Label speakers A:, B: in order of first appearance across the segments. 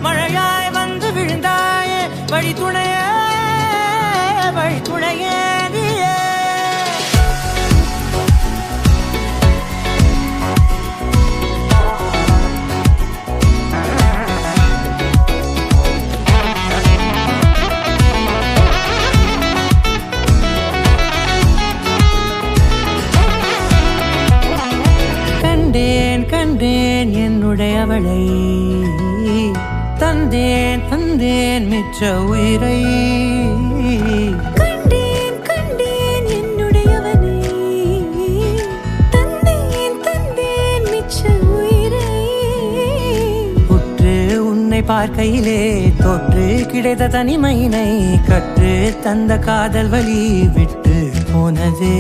A: மழையாய் வந்து விழுந்தாயே வழி துணையே நீயே. கண்டேன் என்னுடையவளை, தந்தேன் மிச்ச உயிரை. கண்டேன் என்னுடையவனை, தந்தேன் மிச்ச உயிரை. உற்று உன்னை பார்க்கையிலே தோற்று கிடைத்த தனிமையினை கற்று தந்த காதல் வழி விட்டு போனதே.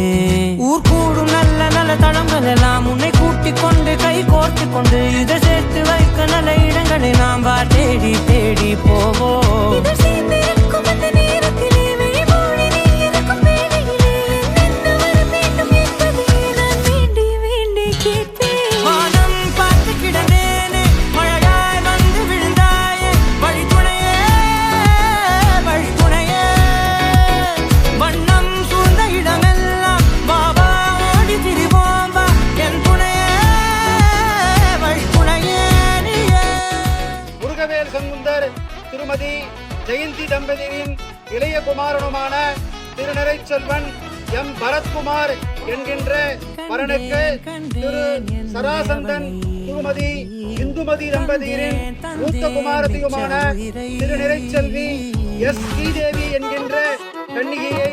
A: ஊர் கூடும் நல்ல நல்ல தளங்கள் எல்லாம் உன்னை கூட்டிக் கொண்டு கை கோர்த்து கொண்டு இதை சேர்த்து வைக்க நல்ல இடங்களை நாம் தேடி தேடி போவோம்.
B: திருமதி ஜெயந்தி தம்பதியின் இளைய குமாரனுமான திருநிறைச்செல்வன் எம் பரத்குமார் என்கின்ற வரனுக்கு திரு சராசந்தன் திருமதி இந்துமதி தம்பதியின் மூத்த குமாரத்தியுமான திருநிறைச்செல்வி எஸ் ஸ்ரீதேவி என்கின்ற கன்னிகையை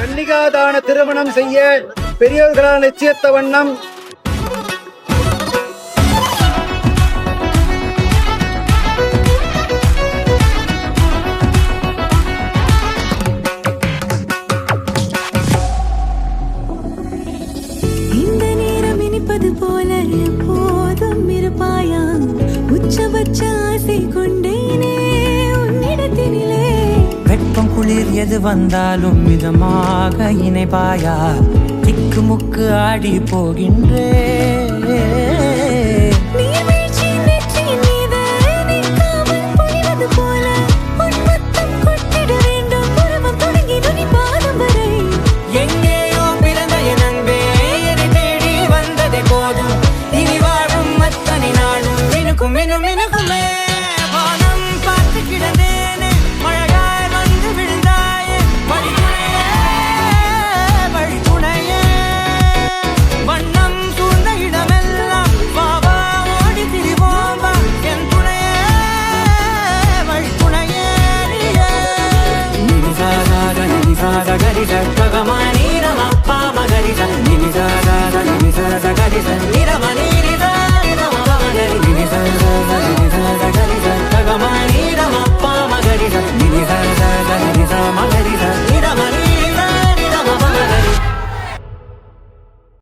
B: கன்னிகாதான திருமணம் செய்ய பெரியோர்களால் நிச்சயித்த வண்ணம்
C: போல எப்போதும் இருப்பாயா, உச்சபட்ச ஆசை கொண்டேனே உன்னிடத்தினிலே.
A: வெப்பம் குளிர் எது வந்தாலும் மிதமாக இணைப்பாயா, திக்கு முக்கு ஆடி போகின்றே. Gari sa,